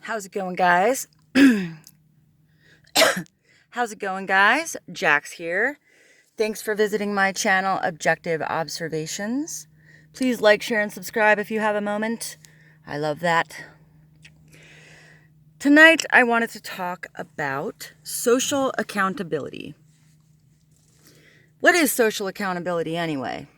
How's it going, guys? How's it going, guys? Jax here. Thanks for visiting my channel, Objective Observations. Please like, share, and subscribe if you have a moment. I love that. Tonight, I wanted to talk about social accountability. What is social accountability anyway?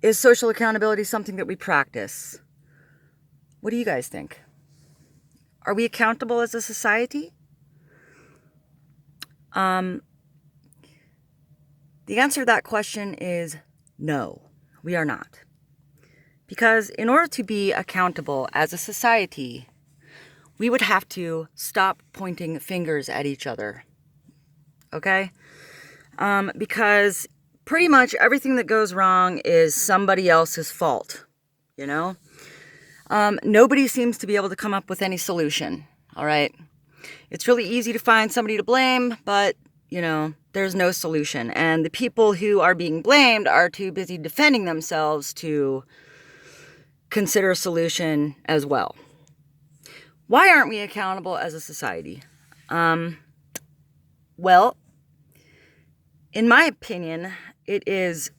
Is social accountability something that we practice? What do you guys think? Are we accountable as a society? The answer to that question is no, we are not. Because in order to be accountable as a society, we would have to stop pointing fingers at each other. Okay? Because pretty much everything that goes wrong is somebody else's fault, you know? Nobody seems to be able to come up with any solution, all right? It's really easy to find somebody to blame, but, there's no solution. And the people who are being blamed are too busy defending themselves to consider a solution as well. Why aren't we accountable as a society? Well, in my opinion, it is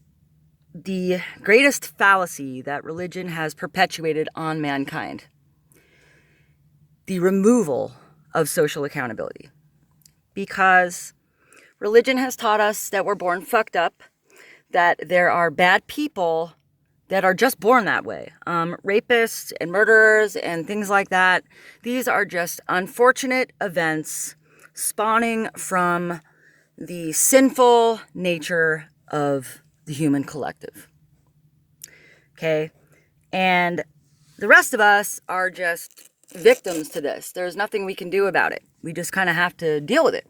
the greatest fallacy that religion has perpetuated on mankind. The removal of social accountability. Because religion has taught us that we're born fucked up, that there are bad people that are just born that way. Rapists and murderers and things like that. These are just unfortunate events spawning from the sinful nature of the human collective. Okay? And the rest of us are just victims to this. There's nothing we can do about it. We just kind of have to deal with it.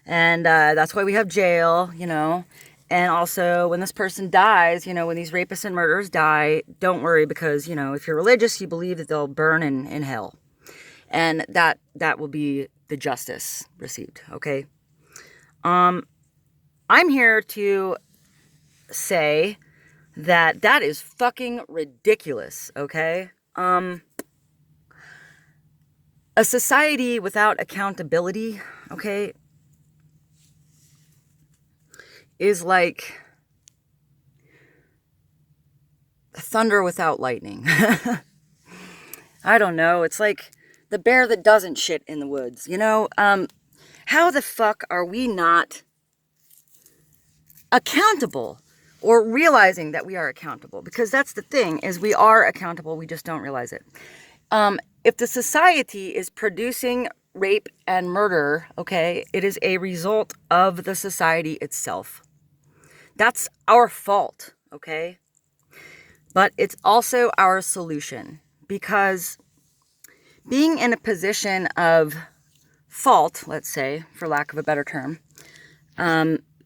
And that's why we have jail, And also, when this person dies, when these rapists and murderers die, don't worry because, if you're religious, you believe that they'll burn in hell. And that will be the justice received, okay? I'm here to say that is fucking ridiculous, okay? A society without accountability, okay, is like thunder without lightning. I don't know. It's like the bear that doesn't shit in the woods, How the fuck are we not accountable or realizing that we are accountable? Because that's the thing, is we are accountable. We just don't realize it. If the society is producing rape and murder, okay, it is a result of the society itself. That's our fault, okay? But it's also our solution, because being in a position of fault, let's say, for lack of a better term,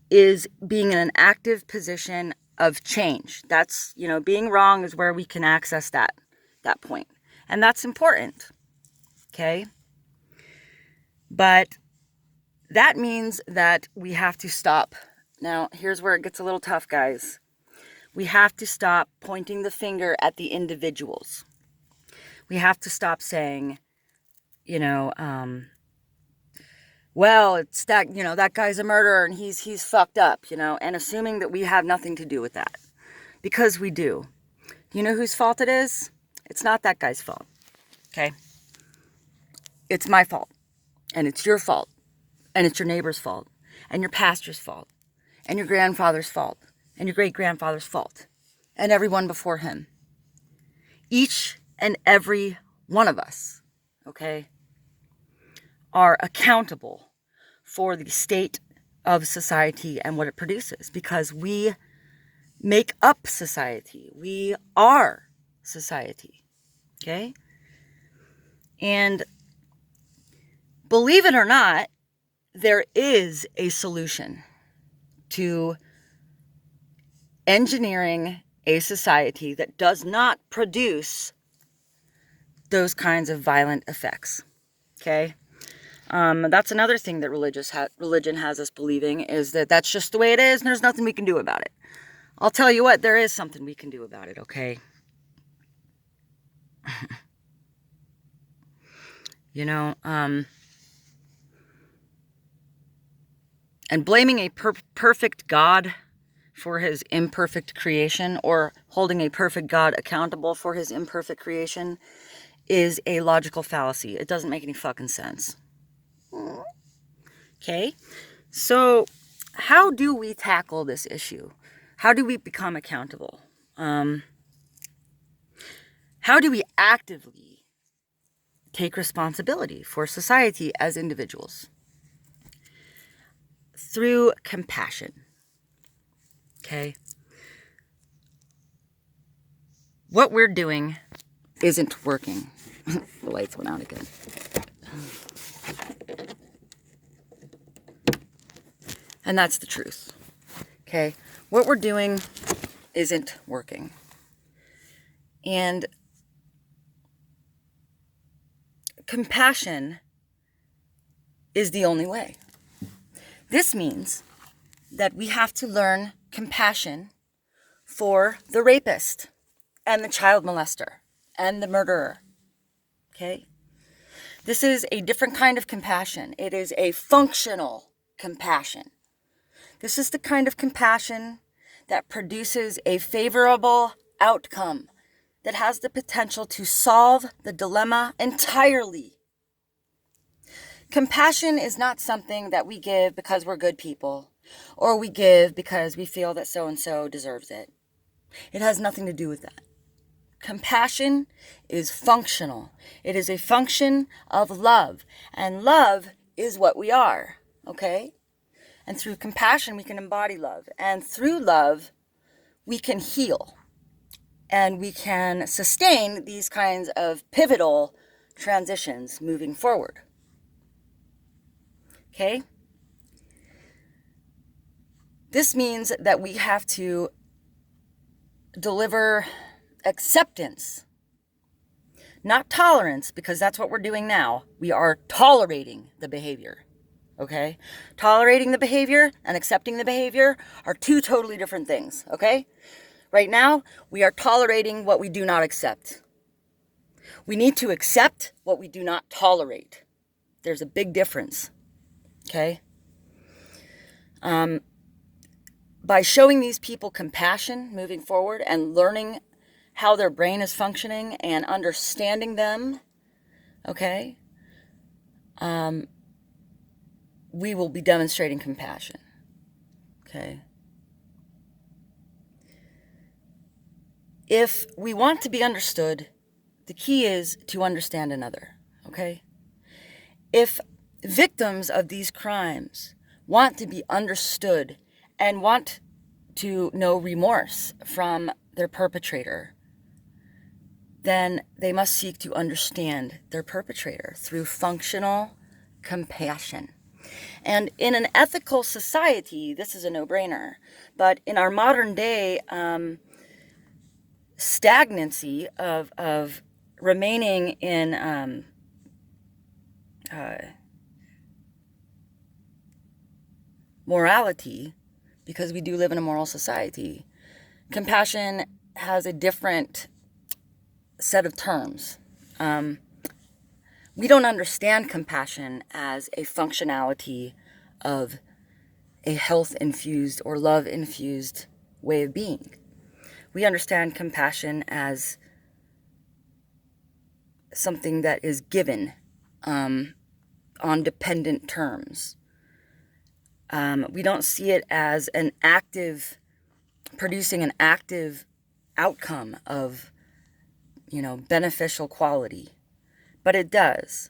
is being in an active position of change. That's, being wrong is where we can access that point. And that's important, okay? But that means that we have to stop. Now, here's where it gets a little tough, guys. We have to stop pointing the finger at the individuals. We have to stop saying, well, it's that, that guy's a murderer and he's fucked up, and assuming that we have nothing to do with that. Because we do. You know whose fault it is? It's not that guy's fault, okay? It's my fault, and it's your fault, and it's your neighbor's fault, and your pastor's fault, and your grandfather's fault, and your great-grandfather's fault, and everyone before him. Each and every one of us, okay, are accountable for the state of society and what it produces, because we make up society. We are society, okay? And believe it or not, there is a solution to engineering a society that does not produce those kinds of violent effects, okay? That's another thing that religion has us believing, is that that's just the way it is and there's nothing we can do about it. I'll tell you what, there is something we can do about it, okay? You know, and blaming a perfect God for his imperfect creation, or holding a perfect God accountable for his imperfect creation, is a logical fallacy. It doesn't make any fucking sense. Okay? So, how do we tackle this issue? How do we become accountable? How do we actively take responsibility for society as individuals? Through compassion. Okay? What we're doing isn't working. The lights went out again. And that's the truth. Okay? What we're doing isn't working. And compassion is the only way. This means that we have to learn compassion for the rapist and the child molester and the murderer. Okay? This is a different kind of compassion. It is a functional compassion. This is the kind of compassion that produces a favorable outcome, that has the potential to solve the dilemma entirely. Compassion is not something that we give because we're good people, or we give because we feel that so-and-so deserves it. It has nothing to do with that. Compassion is functional. It is a function of love, and love is what we are, okay? And through compassion, we can embody love, and through love, we can heal. And we can sustain these kinds of pivotal transitions moving forward. Okay? This means that we have to deliver acceptance, not tolerance, because that's what we're doing now. We are tolerating the behavior. Okay? Tolerating the behavior and accepting the behavior are two totally different things. Okay? Right now, we are tolerating what we do not accept. We need to accept what we do not tolerate. There's a big difference. Okay? By showing these people compassion moving forward and learning how their brain is functioning and understanding them, okay, we will be demonstrating compassion. Okay? If we want to be understood, the key is to understand another, okay? If victims of these crimes want to be understood and want to know remorse from their perpetrator, then they must seek to understand their perpetrator through functional compassion. And in an ethical society, this is a no-brainer. But in our modern day stagnancy of remaining in morality, because we do live in a moral society, compassion has a different set of terms. We don't understand compassion as a functionality of a health-infused or love-infused way of being. We understand compassion as something that is given on dependent terms. We don't see it as an active, producing an active outcome of, beneficial quality. But it does.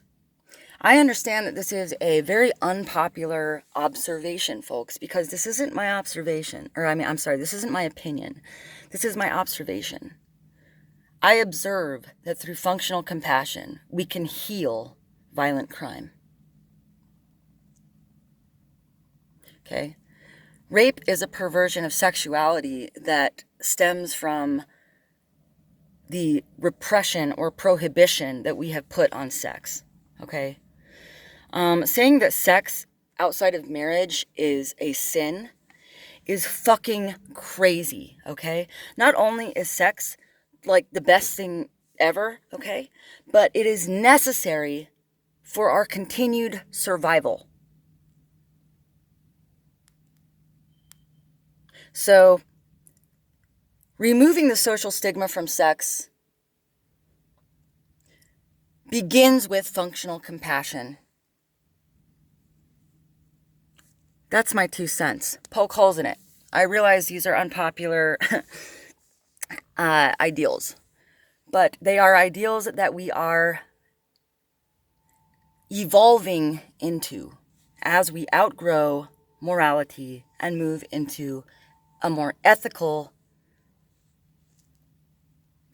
I understand that this is a very unpopular observation, folks, because this isn't my observation. This isn't my opinion. This is my observation. I observe that through functional compassion, we can heal violent crime. Okay? Rape is a perversion of sexuality that stems from the repression or prohibition that we have put on sex. Okay? Saying that sex outside of marriage is a sin is fucking crazy, okay? Not only is sex like the best thing ever, okay? But it is necessary for our continued survival. So, removing the social stigma from sex begins with functional compassion. That's my 2 cents. Poke holes in it. I realize these are unpopular ideals, but they are ideals that we are evolving into as we outgrow morality and move into a more ethical,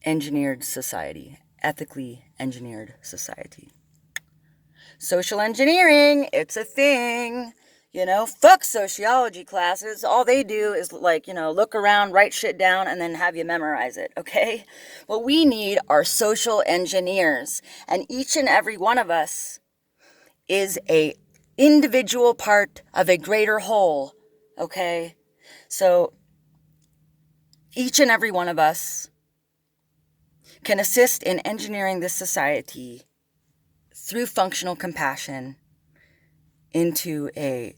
engineered society, ethically engineered society. Social engineering, it's a thing. Fuck sociology classes. All they do is look around, write shit down, and then have you memorize it, okay? What we need are social engineers. And each and every one of us is a individual part of a greater whole, okay? So each and every one of us can assist in engineering this society through functional compassion into a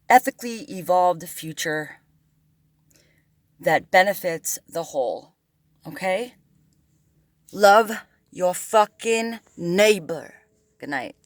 ethically evolved future that benefits the whole, okay? Love your fucking neighbor. Good night.